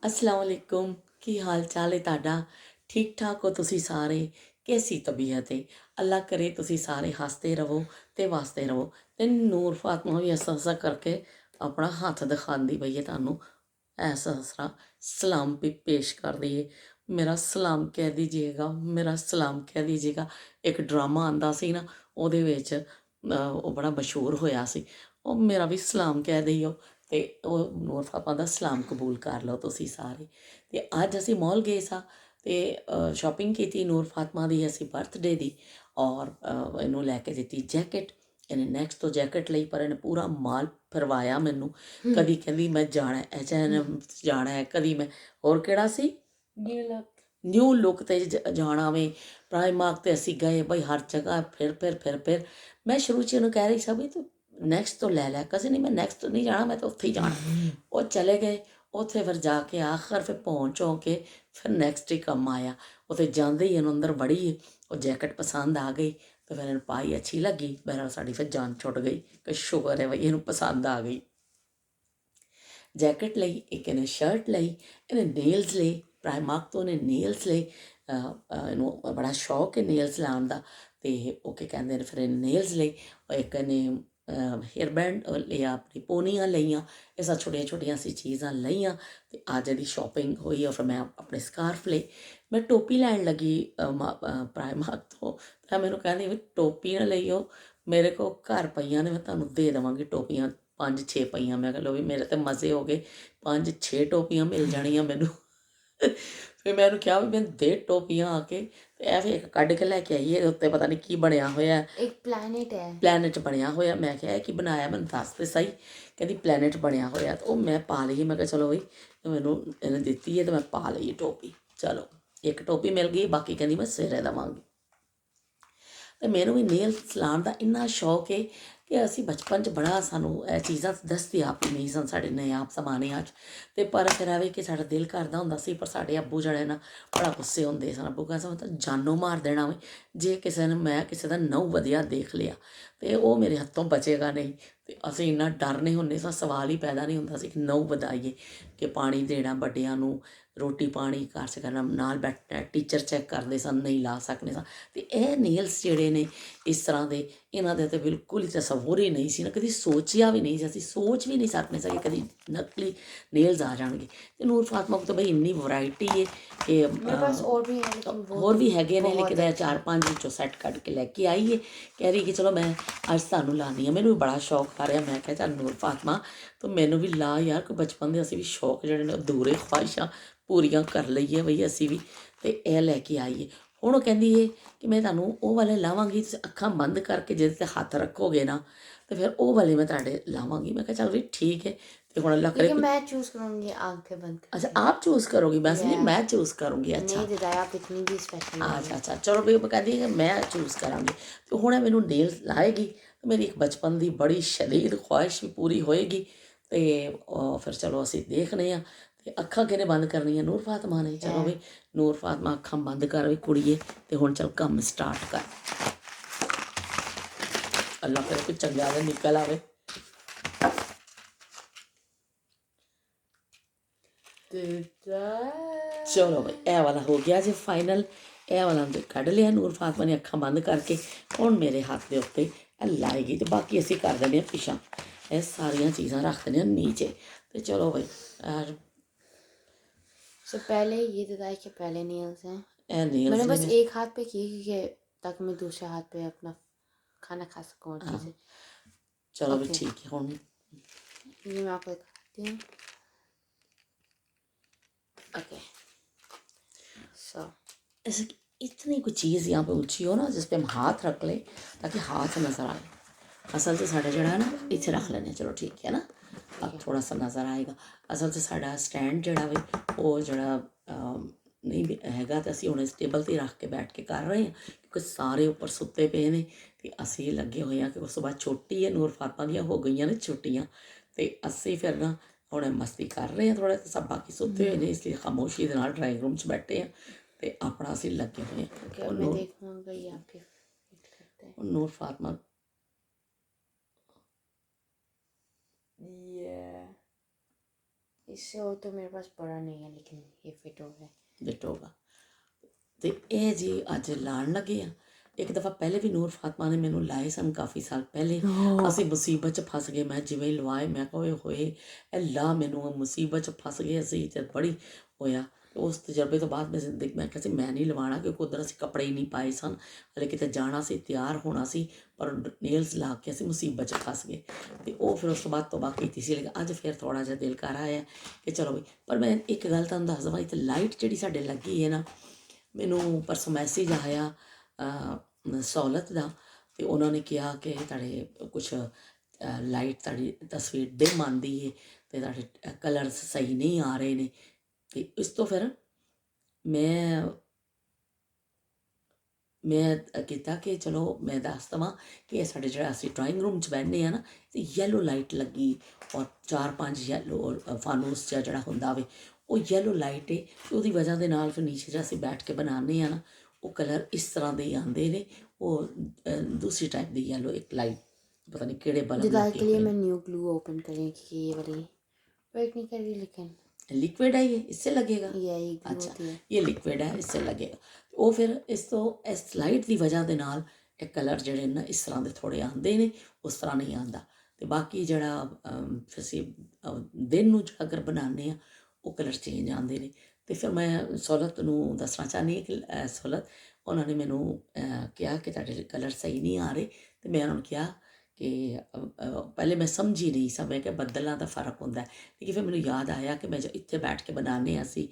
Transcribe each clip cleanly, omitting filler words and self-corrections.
अस्सलाम वालेकुम की हाल चाल है ਤੁਹਾਡਾ ठीक ठाक हो ਤੁਸੀਂ ਸਾਰੇ कैसी तबीयत है अल्लाह करे ਤੁਸੀਂ ਸਾਰੇ ਹੱਸਦੇ ਰਹੋ ਤੇ ਵਸਦੇ ਰਹੋ ਤੇ ਨੂਰ ਫਾਤਮਾ ਵੀ ਐਸਾ ਕਰਕੇ ਆਪਣਾ ਹੱਥ ਦਿਖਾਉਂਦੀ ਪਈ ਹੈ ਤੁਹਾਨੂੰ ऐसा सलाम भी पेश कर दिए मेरा सलाम कह दीजिएगा मेरा सलाम कह दीजिएगा एक ड्रामा आंदा सी ना ਉਹਦੇ ਵਿੱਚ ਉਹ ਬੜਾ ਮਸ਼ਹੂਰ ਹੋਇਆ ਸੀ ਉਹ ਮੇਰਾ ਵੀ ਸਲਾਮ ਕਹਿ ਦਿਓ ਤੇ ਉਹ ਨੂਰ ਫਾਤਮਾ ਦਾ ਸਲਾਮ ਕਬੂਲ ਕਰ ਲਓ ਤੁਸੀਂ ਸਾਰੇ ਤੇ ਅੱਜ ਅਸੀਂ ਮਾਲ ਗਏ ਸਾਂ ਤੇ ਸ਼ਾਪਿੰਗ ਕੀਤੀ ਨੂਰ ਫਾਤਮਾ ਦੀ ਅਸੀਂ ਬਰਥਡੇ ਦੀ ਔਰ ਇਹਨੂੰ ਲੈ ਕੇ ਦਿੱਤੀ ਜੈਕਟ ਇਹਨੇ ਨੈਕਸਟ ਤੋਂ ਜੈਕਟ ਲਈ ਪਰ ਇਹਨੇ ਪੂਰਾ ਮਾਲ ਫਿਰਵਾਇਆ ਮੈਨੂੰ ਕਦੀ ਕਹਿੰਦੀ ਮੈਂ ਜਾਣਾ H&M ਜਾਣਾ ਹੈ ਕਦੀ ਮੈਂ ਹੋਰ ਕਿਹੜਾ ਸੀ ਨਿਊ ਲੁੱਕ ਤੇ ਜਾਣਾ ਵੇ ਪ੍ਰਾਈਮਾਰਕ ਤੇ ਅਸੀਂ ਗਏ ਬਈ ਹਰ ਜਗ੍ਹਾ ਫਿਰ ਮੈਂ ਸ਼ੁਰੂ 'ਚ ਇਹਨੂੰ ਕਹਿ ਰਹੀ ਸੀ ਵੀ ਤੂੰ ਨੈਕਸਟ ਤੋਂ ਲੈ ਲਿਆ ਕਦੇ ਨਹੀਂ ਮੈਂ ਨੈਕਸਟ ਨਹੀਂ ਜਾਣਾ ਮੈਂ ਤਾਂ ਉੱਥੇ ਹੀ ਜਾਣਾ ਉਹ ਚਲੇ ਗਏ ਉੱਥੇ ਫਿਰ ਜਾ ਕੇ ਆਖਰ ਫਿਰ ਪਹੁੰਚ ਹੋ ਕੇ ਫਿਰ ਨੈਕਸਟ ਹੀ ਕੰਮ ਆਇਆ ਉੱਥੇ ਜਾਂਦੇ ਹੀ ਇਹਨੂੰ ਅੰਦਰ ਵੜੀ ਉਹ ਜੈਕਟ ਪਸੰਦ ਆ ਗਈ तो फिर इन्हें पाई अच्छी लगी बहरहाल साड़ी फिर जान छुट गई कि शुक्र है भाई इन्हें पसंद आ गई जैकेट लई एक इन्हें शर्ट लई इन्हें नेल्स ले प्राइमार्क तो इन्हें नेल्स ले इन्हों बड़ा शौक है नेल्स लाने का तो वो क्या कहते हैं फिर इन्हें नेल्स ले एक इन्हें हेयर बैंड लिया अपनी पोनियां लियाँ ये सब छोटिया छोटिया सी चीज़ां लियाँ तो अज दी शॉपिंग हुई और फिर मैं अपने स्कार्फ ले मैं टोपी लैन लगी प्राइमार्क तो मैंने कहनी भी टोपी ना लियो मेरे को घर पईयां ने मैं तुहानूं दे देवांगी टोपियां 5-6 पईयां मैं कह लो भी मेरे तो मज़े हो गए 5-6 टोपियां मिल जानियां मैनू फिर मैं क्या भी मैं दे टोपियां आके ते फिर एक कढ़ के लैके आई है उत्ते पता नहीं की बनया होया एक प्लैनेट है प्लैनेट बनया होया मैं क्या की बनाया मैंने दस तो सही कहती प्लैनेट बनया होया तो मैं पा ली मैं चलो बई मैनू इन्हें दिती है तो मैं पा ली टोपी चलो एक टोपी मिल गई बाकी कहती मैं सिरे देवांगी तो मैनू भी नेल्स लाने का इन्ना शौक है कि असी बचपन च बड़ा सानू यह चीज़ां दस्तियाब नहीं सन साढ़े नयाब जमाने तो पर फिर आवे कि साड़ा दिल करदा हुंदा सी पर साढ़े अब्बू जड़े ना बड़ा गुस्से होंदे सन अब्बू कहंदा मतलब जानों मार देना वे जे किसी ने मैं किसी का नहू वधिया देख लिया तो वो मेरे हत्थों बचेगा नहीं तो असीं इन्ना डर नहीं होंदे सा सवाल ही पैदा नहीं होंदा सी कि नहू वधाइए कि पानी देना बड्डियां नूं रोटी पानी घर च करना नाल बैठना टीचर चैक करते सन नहीं ला सकने सन तो यह नेल्स जोड़े ने इस तरह के इन्हों के तो बिल्कुल ही तसव्वुर ही नहीं सी ना कभी सोचिया भी नहीं सी सोच भी नहीं सकने सी कभी नकली नेल्स आ जाएंगे तो नूर फातमा को तो भाई इन्नी वैरायटी है कि होर भी है लेकिन 4-5 विचों सैट कट के लैके आई है कह रही कि चलो मैं अज तुहानूं लानी है मैनू भी बड़ा शौक आ रहा मैं क्या चल नूर फातमा तो मैनू भी ला यार कोई बचपन के असीं भी शौक जोड़े ने अधूरे ख्वाहिशां पूरियां कर लईए बई असीं भी तो यह लैके आईए हुण कहती है कि मैं तुहानूं वो वाले लावांगी तुसीं अखां बंद करके जिहदे ते हत्थ रखोगे ना तो फिर वो वाले मैं तुहाडे लावांगी मैं कहा चल भी ठीक है तो हुण अल्लाह करे मैं चूज करूंगी आंखें बंद अच्छा आप चूज़ करोगी बस नहीं मैं चूज़ करूँगी अच्छा नहीं दीदा आप इतनी भी स्पेशल अच्छा चलो भी कहती है कि मैं चूज़ करांगी तो हुण मैनू नेल्स लाएगी तो मेरी एक बचपन की बड़ी शदीद ख्वाहिश भी पूरी होएगी तो फिर चलो असीं देखने ते अखां किहने बंद करनियां नूर फातमा ने चलो भी नूर फातमा अखां बंद कर भी कुड़िए ते हुण चल कम स्टार्ट कर अल्लाह करे कोई चंगा ते निकल आवे चलो भाई ए वाला हो गया जी फाइनल ए वाला कढ़ लिया नूर फातमा ने अखां बंद करके हुण मेरे हाथ के उत्ते लाएगी तो बाकी असीं कर देने पिछां ये सारियां चीज़ां रख देने नीचे तो चलो भाई तो पहले ये बताया कि पहले नेल्स हैं नेल्स मैंने बस एक हाथ पे की क्योंकि ताकि मैं दूसरे हाथ पे अपना खाना खा सकूँ और चीज़ें चलो भी ठीक है हुण ये मैं आपको दिखाती हूँ ओके सो ऐसे इतनी कोई चीज़ यहाँ पे ऊँची हो ना जिस पे हम हाथ रख लें ताकि हाथ नज़र आए असल से साढ़ा जड़ा है ना इत्थे रख लेने चलो ठीक है ना अब थोड़ा सा नज़र आएगा असल से साढ़ा स्टैंड जड़ा वे वो जड़ा नहीं हैगा तो असीं हुण इस टेबल ते रख के बैठ के कर रहे हैं क्योंकि सारे उपर सुत्ते पे ने ते असीं लगे हुए हैं कि उस बाद छुट्टी है नूर फातमा दियां हो गई ने छुट्टियां तो असीं फिर ना हुण मस्ती कर रहे हैं थोड़ा सब बाकी सुते हुए हैं इसलिए खामोशी के नाल ड्राइंग रूम च बैठे हैं तो अपना असीं लगे हुए हैं नूर फातमा इससे वो तो मेरे पास बड़ा नहीं है, लेकिन ये फिट हो गया। ਜਟੋਗਾ ਤੇ ਇਹ ਜੀ ਅੱਜ ਲਾਣ ਲੱਗੇ ਆ। ਇੱਕ ਦਫਾ ਪਹਿਲੇ ਵੀ ਨੂਰ ਫਾਤਮਾ ਨੇ ਮੈਨੂੰ ਲਾਏ ਸਨ ਕਾਫੀ ਸਾਲ ਪਹਿਲੇ। ਅਸੀਂ ਮੁਸੀਬਤ 'ਚ ਫਸ ਗਏ। ਮੈਂ ਜਿਵੇਂ ਹੀ ਲਵਾਏ ਮੈਂ ਕਿਹਾ ਓਏ ਹੋਏ ਇਹ ਲਾ ਮੈਨੂੰ ਮੁਸੀਬਤ 'ਚ ਫਸ ਗਏ ਅਸੀਂ ਤੇ ਬੜੀ ਹੋਇਆ। ਉਸ ਤਜਰਬੇ ਤੋਂ ਬਾਅਦ ਮੈਂ ਕਿਹਾ ਸੀ ਮੈਂ ਨਹੀਂ ਲਵਾਉਣਾ, ਕਿਉਂਕਿ ਉੱਧਰ ਅਸੀਂ ਕੱਪੜੇ ਹੀ ਨਹੀਂ ਪਾਏ ਸਨ, ਹਲੇ ਕਿਤੇ ਜਾਣਾ ਸੀ, ਤਿਆਰ ਹੋਣਾ ਸੀ, ਪਰ ਨੇਲਸ ਲਾ ਕੇ ਅਸੀਂ ਮੁਸੀਬਤ 'ਚ ਫਸ ਗਏ। ਅਤੇ ਉਹ ਫਿਰ ਉਸ ਤੋਂ ਬਾਅਦ ਤੋਬਾ ਕੀਤੀ ਸੀ। ਲੇਕਿਨ ਅੱਜ ਫਿਰ ਥੋੜ੍ਹਾ ਜਿਹਾ ਦਿਲ ਕਰ ਆਇਆ ਕਿ ਚਲੋ ਬਈ। ਪਰ ਮੈਂ ਇੱਕ ਗੱਲ ਤੁਹਾਨੂੰ ਦੱਸ ਦੇਵਾਂ, ਇੱਥੇ ਲਾਈਟ ਜਿਹੜੀ ਸਾਡੇ ਲੱਗੀ ਹੈ ਨਾ, ਮੈਨੂੰ ਪਰਸੋਂ ਮੈਸੇਜ ਆਇਆ ਸਹੂਲਤ ਦਾ, ਅਤੇ ਉਹਨਾਂ ਨੇ ਕਿਹਾ ਕਿ ਤੁਹਾਡੇ ਕੁਛ ਲਾਈਟ ਤੁਹਾਡੀ ਤਸਵੀਰ ਡਿਮ ਆਉਂਦੀ ਹੈ ਅਤੇ ਤੁਹਾਡੇ ਕਲਰਸ ਸਹੀ ਨਹੀਂ ਆ ਰਹੇ ਨੇ। ਅਤੇ ਇਸ ਤੋਂ ਫਿਰ ਮੈਂ ਕੀਤਾ ਕਿ ਚਲੋ ਮੈਂ ਦੱਸ ਦੇਵਾਂ ਕਿ ਇਹ ਸਾਡੇ ਜਿਹੜਾ ਅਸੀਂ ਡਰਾਇੰਗ ਰੂਮ 'ਚ ਬਹਿੰਦੇ ਹਾਂ ਨਾ, ਅਤੇ ਯੈਲੋ ਲਾਈਟ ਲੱਗੀ ਔਰ 4-5 ਯੈਲੋ ਫਾਨੂਸ ਜਿਹਾ ਜਿਹੜਾ ਹੁੰਦਾ ਵੇ ਉਹ ਯੈਲੋ ਲਾਈਟ ਹੈ। ਅਤੇ ਉਹਦੀ ਵਜ੍ਹਾ ਦੇ ਨਾਲ ਫਿਰ ਨੀਚੇ ਜਿਹੜਾ ਅਸੀਂ ਬੈਠ ਕੇ ਬਣਾਉਂਦੇ ਹਾਂ ਨਾ, ਉਹ ਕਲਰ ਇਸ ਤਰ੍ਹਾਂ ਦੇ ਹੀ ਆਉਂਦੇ ਨੇ। ਉਹ दूसरी टाइप ਦੀ येलो एक लाइट पता नहीं केड़े बल्ब जुलाई के लिए मैं न्यू ग्लू ओपन करें कि ये वाली वर्क नहीं कर रही, लेकिन लिक्विड है ये, इससे लगेगा। यही ग्लू अच्छा होती है। ये लिक्विड है, इससे लगेगा। ਉਹ ਫਿਰ ਇਸ ਲਾਈਟ ਦੀ ਵਜ੍ਹਾ ਦੇ ਨਾਲ ਇਹ ਕਲਰ ਜਿਹੜੇ ਨਾ ਇਸ ਤਰ੍ਹਾਂ ਦੇ ਥੋੜ੍ਹੇ ਆਉਂਦੇ ਨੇ, ਉਸ ਤਰ੍ਹਾਂ ਨਹੀਂ ਆਉਂਦਾ। ਅਤੇ ਬਾਕੀ ਜਿਹੜਾ ਅਸੀਂ ਦਿਨ ਨੂੰ ਜਿਹੜਾ ਅਗਰ ਬਣਾਉਂਦੇ ਹਾਂ ਉਹ ਕਲਰ ਚੇਂਜ ਆਉਂਦੇ ਨੇ। ਅਤੇ ਫਿਰ ਮੈਂ ਸਹੂਲਤ ਨੂੰ ਦੱਸਣਾ ਚਾਹੁੰਦੀ ਹਾਂ ਕਿ ਸਹੂਲਤ ਉਹਨਾਂ ਨੇ ਮੈਨੂੰ ਕਿਹਾ ਕਿ ਤੁਹਾਡੇ ਕਲਰ ਸਹੀ ਨਹੀਂ ਆ ਰਹੇ। ਅਤੇ ਮੈਂ ਉਹਨਾਂ ਨੂੰ ਕਿਹਾ ਕਿ ਪਹਿਲੇ ਮੈਂ ਸਮਝੀ ਨਹੀਂ ਸੀ, ਮੈਂ ਕਿ ਬੱਦਲਾਂ ਦਾ ਫਰਕ ਹੁੰਦਾ। ਲੇਕਿਨ ਫਿਰ ਮੈਨੂੰ ਯਾਦ ਆਇਆ ਕਿ ਮੈਂ ਜੋ ਇੱਥੇ ਬੈਠ ਕੇ ਬਣਾਉਂਦੇ ਹਾਂ ਅਸੀਂ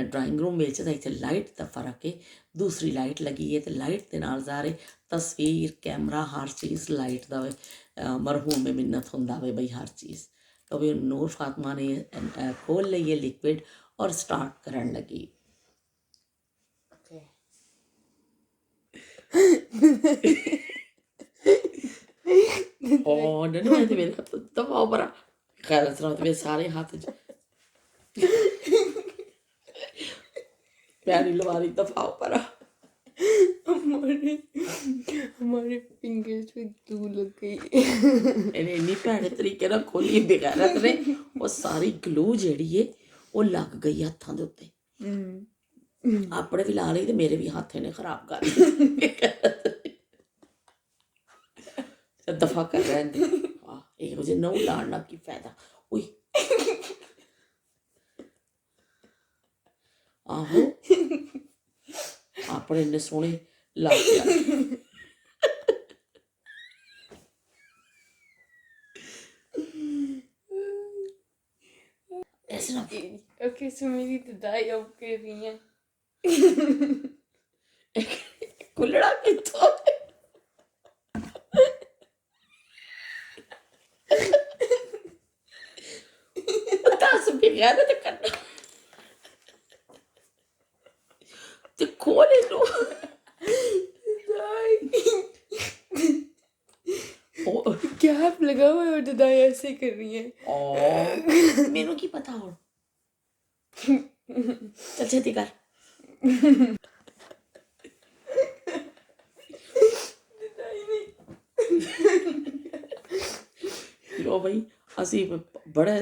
ਡਰਾਇੰਗ ਰੂਮ ਵਿੱਚ, ਤਾਂ ਇੱਥੇ ਲਾਈਟ ਦਾ ਫਰਕ ਹੈ। ਦੂਸਰੀ ਲਾਈਟ ਲੱਗੀ ਹੈ ਅਤੇ ਲਾਈਟ ਦੇ ਨਾਲ ਜ਼ਾਰੇ ਤਸਵੀਰ ਕੈਮਰਾ ਹਰ ਚੀਜ਼ ਲਾਈਟ ਦਾ ਮਰਹੂਮ ਮਿੰਨਤ ਹੁੰਦਾ ਵੇ ਬਈ ਹਰ ਚੀਜ਼। ਤਾਂ ਵੀ ਨੂਰ ਫਾਤਮਾ ਨੇ ਖੋਲ੍ਹ ਲਈ ਹੈ ਲਿਕਵਿਡ ਔਰ ਸਟਾਰਟ ਕਰਨ ਲੱਗੀ। Oh, no, no, ti vedi tutta opera. Cara, se no ti vedi सारे हाथ पैर लवारी दफा ऊपर। हमारे फिंगर्स पे ग्लू लग गई। ਇਹਨੇ ਇੰਨੀ ਭੈੜੇ ਤਰੀਕੇ ਨਾਲ ਖੋਲੀ ਬੇਗੈਰਤ ਨੇ, ਉਹ ਸਾਰੀ ਗਲੂ ਜਿਹੜੀ ਏ ਉਹ ਲੱਗ ਗਈ ਹੱਥਾਂ ਦੇ ਉੱਤੇ। ਆਪਣੇ ਵੀ ਲਾ ਲਈ ਤੇ ਮੇਰੇ ਵੀ ਹੱਥ ਇਹਨੇ ਖਰਾਬ ਕਰ ਦਿੱਤੇ। ਦਫਾ ਕਰ ਰਹਿੰਦੇ ਇਹੋ ਜਿਹੇ ਨਹੁੰ ਲਾਉਣ ਨਾਲ ਕੀ ਫਾਇਦਾ। ਉਈ ਆਹੋ ਆਪਣੇ ਇੰਨੇ ਸੋਹਣੇ ਲਾ ਕੇ ऐसे ना ओके, सो मेरी धुलाई अब कर रही है। कुल्लड़ा किथों दस बगैर ते करना ते खोले लो गैप लगा हुआ है और धुलाई ऐसे कर रही है। मेनू की पता हो। चल छेती कर। लो भाई ਅਸੀਂ ਬੜਾ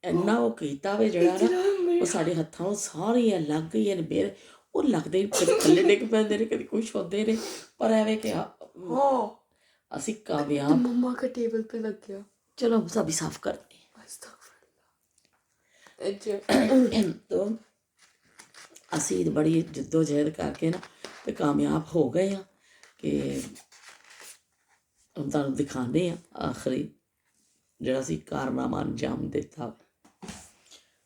ਇੰਨਾ ਉਹ ਕੀਤਾ ਵੇ ਜਿਹੜਾ ਨਾ ਉਹ ਸਾਡੇ ਹੱਥਾਂ ਨੂੰ ਸਾਰੀਆਂ ਲੱਗ ਗਈਆਂ ਨੇ ਬੇਰ। ਉਹ ਲੱਗਦੇ ਕਦੇ ਥੱਲੇ ਡਿੱਗ ਪੈਂਦੇ ਨੇ, ਕਦੇ ਕੁਛ ਹੁੰਦੇ ਨੇ, ਪਰ ਐਵੇਂ ਕਿ ਅਸੀਂ ਕਾਮਯਾਬ। मम्मा का टेबल पे लग गया। चलो सभी साफ कर दें। तो ਅਸੀਂ ਬੜੀ ਜਿੱਦੋ ਜਹਿਦ ਕਰਕੇ ਨਾ ਤੇ ਕਾਮਯਾਬ ਹੋ ਗਏ ਹਾਂ ਕਿ ਹੁਣ ਤੁਹਾਨੂੰ ਦਿਖਾਉਂਦੇ ਹਾਂ ਆਖਰੀ ਜਿਹੜਾ ਅਸੀਂ ਕਾਰਨਾਮਾ ਅੰਜਾਮ ਦਿੱਤਾ।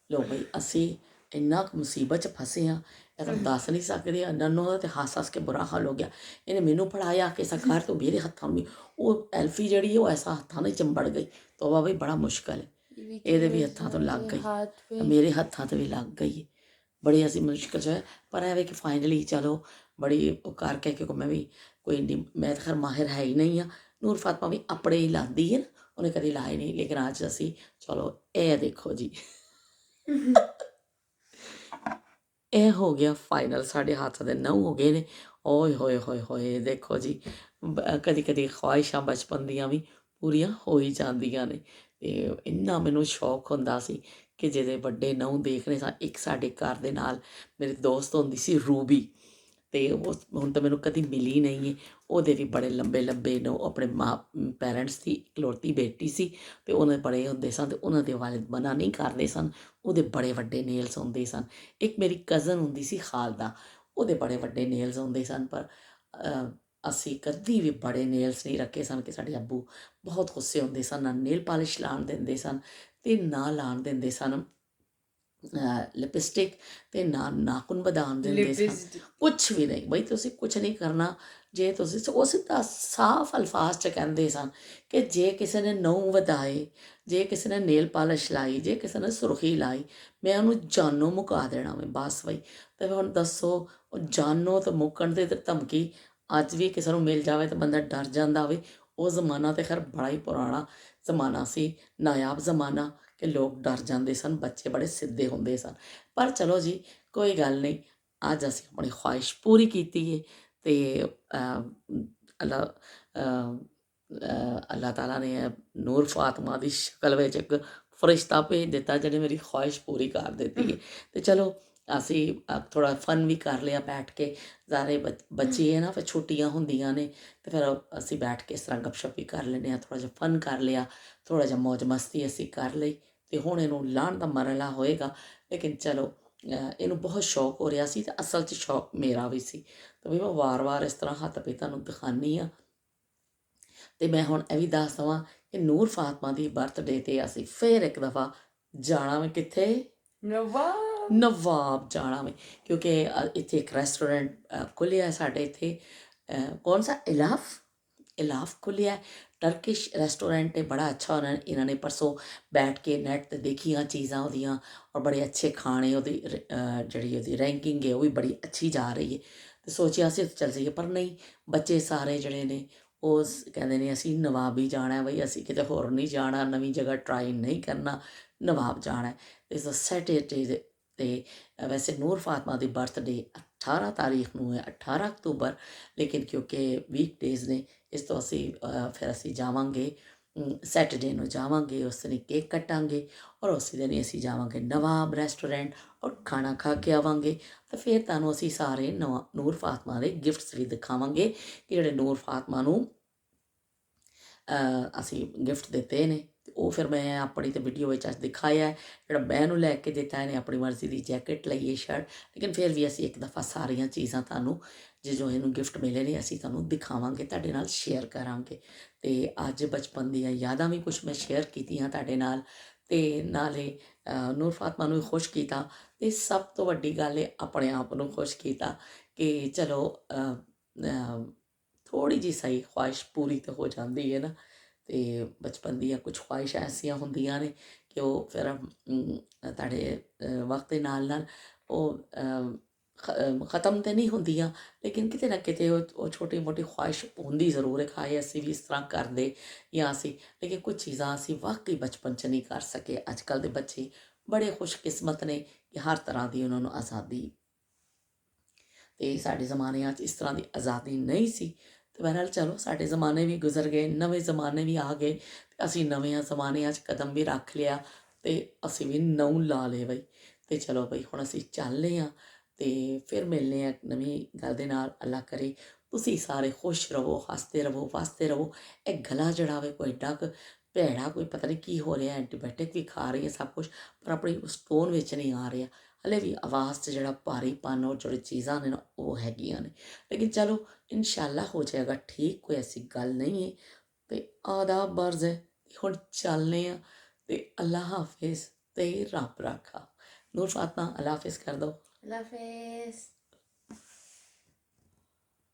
ਲੋ ਬਈ ਅਸੀਂ ਇੰਨਾ ਕੁ ਮੁਸੀਬਤ 'ਚ ਫਸੇ ਹਾਂ, ਇਹ ਤਾਂ ਦੱਸ ਨਹੀਂ ਸਕਦੇ। ਨੰਨੂ ਦਾ ਤਾਂ ਹੱਸ ਕੇ ਬੁਰਾ ਹਾਲ ਹੋ ਗਿਆ। ਇਹਨੇ ਮੈਨੂੰ ਫੜਾਇਆ ਕਿ ਸਰਕਾਰ ਤੋਂ ਮੇਰੇ ਹੱਥਾਂ ਨੂੰ ਉਹ ਐਲਫੀ ਜਿਹੜੀ ਉਹ ਐਸਾ ਹੱਥਾਂ ਨਾਲ ਚੰਬੜ ਗਈ। ਤੋਬਾ ਬਈ ਬੜਾ ਮੁਸ਼ਕਲ ਹੈ। ਇਹਦੇ ਵੀ ਹੱਥਾਂ ਤੋਂ ਲੱਗ ਗਈ, ਮੇਰੇ ਹੱਥਾਂ 'ਤੇ ਵੀ ਲੱਗ ਗਈ। ਬੜੀ ਅਸੀਂ ਮੁਸ਼ਕਿਲ 'ਚ ਹੋਇਆ, ਪਰ ਐਵੇਂ ਕਿ ਫਾਈਨਲੀ ਚਲੋ ਬੜੀ ਉਹ ਕਰਕੇ, ਕਿਉਂਕਿ ਮੈਂ ਵੀ ਕੋਈ ਨਹੀਂ, ਮੈਂ ਤਾਂ ਖੈਰ ਮਾਹਿਰ ਹੈ ਹੀ ਨਹੀਂ ਹਾਂ। ਨੂਰ ਫਾਤਮਾ ਵੀ ਆਪਣੇ ਹੀ ਲਾਉਂਦੀ ਹੈ ਨਾ, ਉਹਨੇ ਕਦੇ ਲਾਏ ਨਹੀਂ। ਲੇਕਿਨ ਅੱਜ ਅਸੀਂ ਚਲੋ ਇਹ ਦੇਖੋ ਜੀ ਇਹ ਹੋ ਗਿਆ ਫਾਈਨਲ। ਸਾਡੇ ਹੱਥ ਦੇ ਨਹੁੰ ਹੋ ਗਏ ਨੇ। ਓਏ ਹੋਏ ਹੋਏ ਹੋਏ ਦੇਖੋ ਜੀ, ਕਦੀ ਕਦੀ ਖਵਾਹਿਸ਼ਾਂ ਬਚਪਨ ਦੀਆਂ ਵੀ ਪੂਰੀਆਂ ਹੋ ਹੀ ਜਾਂਦੀਆਂ ਨੇ। ਅਤੇ ਇੰਨਾ ਮੈਨੂੰ ਸ਼ੌਕ ਹੁੰਦਾ ਸੀ ਕਿ ਜਿਹਦੇ ਵੱਡੇ ਨਹੁੰ ਦੇਖ ਰਹੇ ਸਾਂ। ਇੱਕ ਸਾਡੇ ਘਰ ਦੇ ਨਾਲ ਮੇਰੀ ਦੋਸਤ ਹੁੰਦੀ ਸੀ ਰੂਬੀ, ਅਤੇ ਉਹ ਹੁਣ ਤਾਂ ਮੈਨੂੰ ਕਦੀ ਮਿਲੀ ਨਹੀਂ ਹੈ। ਉਹਦੇ ਵੀ ਬੜੇ ਲੰਬੇ ਲੰਬੇ ਨਹੁੰ, ਆਪਣੇ ਪੈਰੈਂਟਸ ਦੀ ਇਕਲੌਤੀ ਬੇਟੀ ਸੀ ਅਤੇ ਉਹਨੇ ਬੜੇ ਹੁੰਦੇ ਸਨ, ਅਤੇ ਉਹਨਾਂ ਦੇ ਵਾਲਿਦ ਮਨਾ ਨਹੀਂ ਕਰਦੇ ਸਨ। ਉਹਦੇ ਬੜੇ ਵੱਡੇ ਨੇਲਸ ਹੁੰਦੇ ਸਨ। ਇੱਕ ਮੇਰੀ ਕਜ਼ਨ ਹੁੰਦੀ ਸੀ ਖਾਲਦਾ, ਉਹਦੇ ਬੜੇ ਵੱਡੇ ਨੇਲਸ ਹੁੰਦੇ ਸਨ। ਪਰ ਅਸੀਂ ਕਦੀ ਵੀ ਬੜੇ ਨੇਲਸ ਨਹੀਂ ਰੱਖੇ ਸਨ ਕਿ ਸਾਡੇ ਅੱਬੂ ਬਹੁਤ ਗੁੱਸੇ ਹੁੰਦੇ ਸਨ। ਨਾ ਨੇਲ ਪਾਲਿਸ਼ ਲਾਉਣ ਦਿੰਦੇ ਸਨ ਅਤੇ ਨਾ ਲਾਉਣ ਦਿੰਦੇ ਸਨ ਲਿਪਸਟਿਕ, ਅਤੇ ਨਾ ਨਾਖੂਨ ਵਧਾਉਣ ਦਿੰਦੇ ਸਨ। ਕੁਛ ਵੀ ਨਹੀਂ ਬਈ, ਤੁਸੀਂ ਕੁਛ ਨਹੀਂ ਕਰਨਾ। ਜੇ ਤੁਸੀਂ ਉਹ ਸਿੱਧਾ ਸਾਫ਼ ਅਲਫਾਜ਼ 'ਚ ਕਹਿੰਦੇ ਸਨ ਕਿ ਜੇ ਕਿਸੇ ਨੇ ਨਹੁੰ ਵਧਾਏ, ਜੇ ਕਿਸੇ ਨੇ ਨੇਲ ਪਾਲਿਸ਼ ਲਾਈ, ਜੇ ਕਿਸੇ ਨੇ ਸੁਰਖੀ ਲਾਈ, ਮੈਂ ਉਹਨੂੰ ਜਾਨੋਂ ਮੁਕਾ ਦੇਣਾ ਵੇ ਬਸ ਬਈ। ਅਤੇ ਹੁਣ ਦੱਸੋ, ਉਹ ਜਾਨੋਂ ਤਾਂ ਮੁੱਕਣ ਦੀ ਧਮਕੀ ਅੱਜ ਵੀ ਕਿਸੇ ਨੂੰ ਮਿਲ ਜਾਵੇ ਤਾਂ ਬੰਦਾ ਡਰ ਜਾਂਦਾ ਵੇ। ਉਹ ਜ਼ਮਾਨਾ ਤਾਂ ਖੈਰ ਬੜਾ ਹੀ ਪੁਰਾਣਾ ਜ਼ਮਾਨਾ ਸੀ, ਨਾਯਾਬ ਜ਼ਮਾਨਾ, ਕਿ ਲੋਕ ਡਰ ਜਾਂਦੇ ਸਨ, ਬੱਚੇ ਬੜੇ ਸਿੱਧੇ ਹੁੰਦੇ ਸਨ। ਪਰ ਚਲੋ ਜੀ, ਕੋਈ ਗੱਲ ਨਹੀਂ, ਅੱਜ ਅਸੀਂ ਆਪਣੀ ਖੁਆਇਸ਼ ਪੂਰੀ ਕੀਤੀ ਹੈ ਅਤੇ ਅੱਲਾ ਅੱਲਾਹ ਤਾਲਾ ਨੇ ਨੂਰ ਫਾਤਮਾ ਦੀ ਸ਼ਕਲ ਵਿੱਚ ਇੱਕ ਫਰਿਸ਼ਤਾ ਭੇਜ ਦਿੱਤਾ ਜਿਹਨੇ ਮੇਰੀ ਖੁਆਇਸ਼ ਪੂਰੀ ਕਰ ਦਿੱਤੀ ਹੈ। ਅਤੇ ਚਲੋ ਅਸੀਂ ਥੋੜ੍ਹਾ ਫਨ ਵੀ ਕਰ ਲਿਆ ਬੈਠ ਕੇ। ਸਾਰੇ ਬੱਚੇ ਹੈ ਨਾ, ਫਿਰ ਛੁੱਟੀਆਂ ਹੁੰਦੀਆਂ ਨੇ ਅਤੇ ਫਿਰ ਅਸੀਂ ਬੈਠ ਕੇ ਇਸ ਤਰ੍ਹਾਂ ਗੱਪਸ਼ਪ ਵੀ ਕਰ ਲੈਂਦੇ ਹਾਂ, ਥੋੜ੍ਹਾ ਜਿਹਾ ਫਨ ਕਰ ਲਿਆ, ਥੋੜ੍ਹਾ ਜਿਹਾ ਮੌਜ ਮਸਤੀ ਅਸੀਂ ਕਰ ਲਈ। ਅਤੇ ਹੁਣ ਇਹਨੂੰ ਲਾਹਣ ਦਾ ਮਰਹਲਾ ਹੋਏਗਾ। ਲੇਕਿਨ ਚਲੋ, ਇਹਨੂੰ ਬਹੁਤ ਸ਼ੌਕ ਹੋ ਰਿਹਾ ਸੀ ਅਤੇ ਅਸਲ 'ਚ ਸ਼ੌਕ ਮੇਰਾ ਵੀ ਸੀ। ਤਾਂ ਵੀ ਮੈਂ ਵਾਰ-ਵਾਰ ਇਸ ਤਰ੍ਹਾਂ ਹੱਥ ਵੀ ਤੁਹਾਨੂੰ ਦਿਖਾਉਂਦੀ ਹਾਂ। ਅਤੇ ਮੈਂ ਹੁਣ ਇਹ ਵੀ ਦੱਸ ਦੇਵਾਂ ਕਿ ਨੂਰ ਫਾਤਮਾ ਦੀ ਬਰਥਡੇ 'ਤੇ ਅਸੀਂ ਫਿਰ ਇੱਕ ਦਫਾ ਜਾਣਾ ਵੇ, ਕਿੱਥੇ? ਨਵਾਬ ਜਾਣਾ ਵੇ, ਕਿਉਂਕਿ ਇੱਥੇ ਇੱਕ ਰੈਸਟੋਰੈਂਟ ਖੁੱਲ੍ਹਿਆ ਸਾਡੇ ਇੱਥੇ। ਕੌਣ ਸਾ? ਇਲਾਫ ਖੁੱਲ੍ਹਿਆ, ਟਰਕਿਸ਼ ਰੈਸਟੋਰੈਂਟ ਹੈ, ਬੜਾ ਅੱਛਾ। ਇਹਨਾਂ ਨੇ ਪਰਸੋਂ ਬੈਠ ਕੇ ਨੈੱਟ 'ਤੇ ਦੇਖੀਆਂ ਚੀਜ਼ਾਂ ਉਹਦੀਆਂ, ਔਰ ਬੜੇ ਅੱਛੇ ਖਾਣੇ। ਉਹਦੀ ਜਿਹੜੀ ਉਹਦੀ ਰੈਂਕਿੰਗ ਹੈ ਉਹ ਵੀ ਬੜੀ ਅੱਛੀ ਜਾ ਰਹੀ ਹੈ। ਅਤੇ ਸੋਚਿਆ ਅਸੀਂ ਚੱਲ ਜਾਈਏ, ਪਰ ਨਹੀਂ, ਬੱਚੇ ਸਾਰੇ ਜਿਹੜੇ ਨੇ ਉਹ ਕਹਿੰਦੇ ਨੇ ਅਸੀਂ ਨਵਾਬ ਹੀ ਜਾਣਾ ਬਈ, ਅਸੀਂ ਕਿਤੇ ਹੋਰ ਨਹੀਂ ਜਾਣਾ, ਨਵੀਂ ਜਗ੍ਹਾ ਟਰਾਈ ਨਹੀਂ ਕਰਨਾ, ਨਵਾਬ ਜਾਣਾ। ਇਸ ਸੈਟਰਡੇ 'ਤੇ ਵੈਸੇ ਨੂਰ ਫਾਤਮਾ ਦੀ ਬਰਥਡੇ 18 ਤਾਰੀਖ ਨੂੰ ਹੈ, 18 ਅਕਤੂਬਰ, ਲੇਕਿਨ ਕਿਉਂਕਿ ਵੀਕਡੇਜ਼ ਨੇ, ਇਸ ਤੋਂ ਅਸੀਂ ਫਿਰ ਅਸੀਂ ਜਾਵਾਂਗੇ ਸੈਟਰਡੇ ਨੂੰ ਜਾਵਾਂਗੇ। ਉਸ ਦਿਨ ਕੇਕ ਕੱਟਾਂਗੇ ਔਰ ਉਸੇ ਦਿਨ ਹੀ ਅਸੀਂ ਜਾਵਾਂਗੇ ਨਵਾਬ ਰੈਸਟੋਰੈਂਟ ਔਰ ਖਾਣਾ ਖਾ ਕੇ ਆਵਾਂਗੇ। ਅਤੇ ਫਿਰ ਤੁਹਾਨੂੰ ਅਸੀਂ ਸਾਰੇ ਨੂਰ ਫਾਤਮਾ ਦੇ ਗਿਫਟਸ ਵੀ ਦਿਖਾਵਾਂਗੇ ਕਿ ਜਿਹੜੇ ਨੂਰ ਫਾਤਮਾ ਨੂੰ ਅਸੀਂ ਗਿਫਟ ਦਿੱਤੇ ਨੇ। ਅਤੇ ਉਹ ਫਿਰ ਮੈਂ ਆਪਣੀ ਤਾਂ ਵੀਡੀਓ ਵਿੱਚ ਅੱਜ ਦਿਖਾਇਆ। ਜਿਹੜਾ ਮੈਂ ਇਹਨੂੰ ਲੈ ਕੇ ਦਿੱਤਾ, ਇਹਨੇ ਆਪਣੀ ਮਰਜ਼ੀ ਦੀ ਜੈਕਟ ਲਈ ਹੈ, ਸ਼ਰਟ, ਲੇਕਿਨ ਫਿਰ ਵੀ ਅਸੀਂ ਇੱਕ ਦਫਾ ਸਾਰੀਆਂ ਚੀਜ਼ਾਂ ਤੁਹਾਨੂੰ ਜੋ ਇਹਨੂੰ ਗਿਫਟ ਮਿਲੇ ਨੇ ਅਸੀਂ ਤੁਹਾਨੂੰ ਦਿਖਾਵਾਂਗੇ, ਤੁਹਾਡੇ ਨਾਲ ਸ਼ੇਅਰ ਕਰਾਂਗੇ। ਅਤੇ ਅੱਜ ਬਚਪਨ ਦੀਆਂ ਯਾਦਾਂ ਵੀ ਕੁਛ ਮੈਂ ਸ਼ੇਅਰ ਕੀਤੀਆਂ ਤੁਹਾਡੇ ਨਾਲ, ਅਤੇ ਨਾਲੇ ਨੂਰ ਫਾਤਮਾ ਨੂੰ ਵੀ ਖੁਸ਼ ਕੀਤਾ। ਅਤੇ ਸਭ ਤੋਂ ਵੱਡੀ ਗੱਲ ਹੈ, ਆਪਣੇ ਆਪ ਨੂੰ ਖੁਸ਼ ਕੀਤਾ ਕਿ ਚਲੋ ਥੋੜ੍ਹੀ ਜਿਹੀ ਸਹੀ ਖੁਆਇਸ਼ ਪੂਰੀ ਤਾਂ ਹੋ ਜਾਂਦੀ ਹੈ ਨਾ। ਅਤੇ ਬਚਪਨ ਦੀਆਂ ਕੁਛ ਖੁਆਇਸ਼ਾਂ ਐਸੀਆਂ ਹੁੰਦੀਆਂ ਨੇ ਕਿ ਉਹ ਫਿਰ ਤੁਹਾਡੇ ਵਕਤ ਦੇ ਨਾਲ ਨਾਲ ਉਹ ਖ਼ਤਮ ਤਾਂ ਨਹੀਂ ਹੁੰਦੀਆਂ, ਲੇਕਿਨ ਕਿਤੇ ਨਾ ਕਿਤੇ ਉਹ ਛੋਟੀ ਮੋਟੀ ਖੁਆਇਸ਼ ਹੁੰਦੀ ਜ਼ਰੂਰ ਹੈ, ਖਾਏ ਅਸੀਂ ਵੀ ਇਸ ਤਰ੍ਹਾਂ ਕਰਦੇ ਜਾਂ ਅਸੀਂ, ਲੇਕਿਨ ਕੁਝ ਚੀਜ਼ਾਂ ਅਸੀਂ ਵਾਕਈ ਬਚਪਨ 'ਚ ਨਹੀਂ ਕਰ ਸਕੇ। ਅੱਜ ਕੱਲ੍ਹ ਦੇ ਬੱਚੇ ਬੜੇ ਖੁਸ਼ਕਿਸਮਤ ਨੇ ਕਿ ਹਰ ਤਰ੍ਹਾਂ ਦੀ ਉਹਨਾਂ ਨੂੰ ਆਜ਼ਾਦੀ, ਅਤੇ ਸਾਡੇ ਜ਼ਮਾਨਿਆਂ 'ਚ ਇਸ ਤਰ੍ਹਾਂ ਦੀ ਆਜ਼ਾਦੀ ਨਹੀਂ ਸੀ। ਅਤੇ ਬਹਰਹਾਲ ਚਲੋ, ਸਾਡੇ ਜ਼ਮਾਨੇ ਵੀ ਗੁਜ਼ਰ ਗਏ, ਨਵੇਂ ਜ਼ਮਾਨੇ ਵੀ ਆ ਗਏ, ਅਤੇ ਅਸੀਂ ਨਵਿਆਂ ਜ਼ਮਾਨਿਆਂ 'ਚ ਕਦਮ ਵੀ ਰੱਖ ਲਿਆ ਅਤੇ ਅਸੀਂ ਵੀ ਨਹੁੰ ਲਾ ਲਏ ਬਈ। ਅਤੇ ਚਲੋ ਬਈ, ਹੁਣ ਅਸੀਂ ਚੱਲਦੇ ਹਾਂ ਅਤੇ ਫਿਰ ਮਿਲਦੇ ਹਾਂ ਇੱਕ ਨਵੀਂ ਗੱਲ ਦੇ ਨਾਲ। ਅੱਲਾ ਕਰੇ ਤੁਸੀਂ ਸਾਰੇ ਖੁਸ਼ ਰਹੋ, ਹੱਸਦੇ ਰਹੋ, ਵਸਦੇ ਰਹੋ। ਇਹ ਗਲਾ ਜਿਹੜਾ ਵੇ ਕੋਈ ਡੱਕ ਭੈੜਾ, ਕੋਈ ਪਤਾ ਨਹੀਂ ਕੀ ਹੋ ਰਿਹਾ, ਐਂਟੀਬਾਇਓਟਿਕ ਵੀ ਖਾ ਰਹੀ ਹੈ ਸਭ ਕੁਛ, ਪਰ ਆਪਣੀ ਉਸ ਟੋਨ ਵਿੱਚ ਨਹੀਂ ਆ ਰਿਹਾ ਹਲੇ ਵੀ। ਆਵਾਜ਼ 'ਚ ਜਿਹੜਾ ਭਾਰੀਪਨ ਔਰ ਜਿਹੜੀ ਚੀਜ਼ਾਂ ਨੇ ਨਾ ਉਹ ਹੈਗੀਆਂ ਨੇ, ਲੇਕਿਨ ਚਲੋ ਇਨਸ਼ਾਅੱਲਾ ਹੋ ਜਾਏਗਾ ਠੀਕ, ਕੋਈ ਐਸੀ ਗੱਲ ਨਹੀਂ ਹੈ। ਅਤੇ ਆਦਾਬ ਬਰਜ਼ ਹੈ, ਹੁਣ ਚੱਲਦੇ ਹਾਂ। ਅਤੇ ਅੱਲਾ ਹਾਫਿਜ਼ ਅਤੇ ਰੱਬ ਰਾਖਾ। ਨੂਰ ਫਾਤਮਾ ਅੱਲਾ ਹਾਫਿਜ਼ ਕਰ ਦਿਓ। अल्लाह हाफिज़।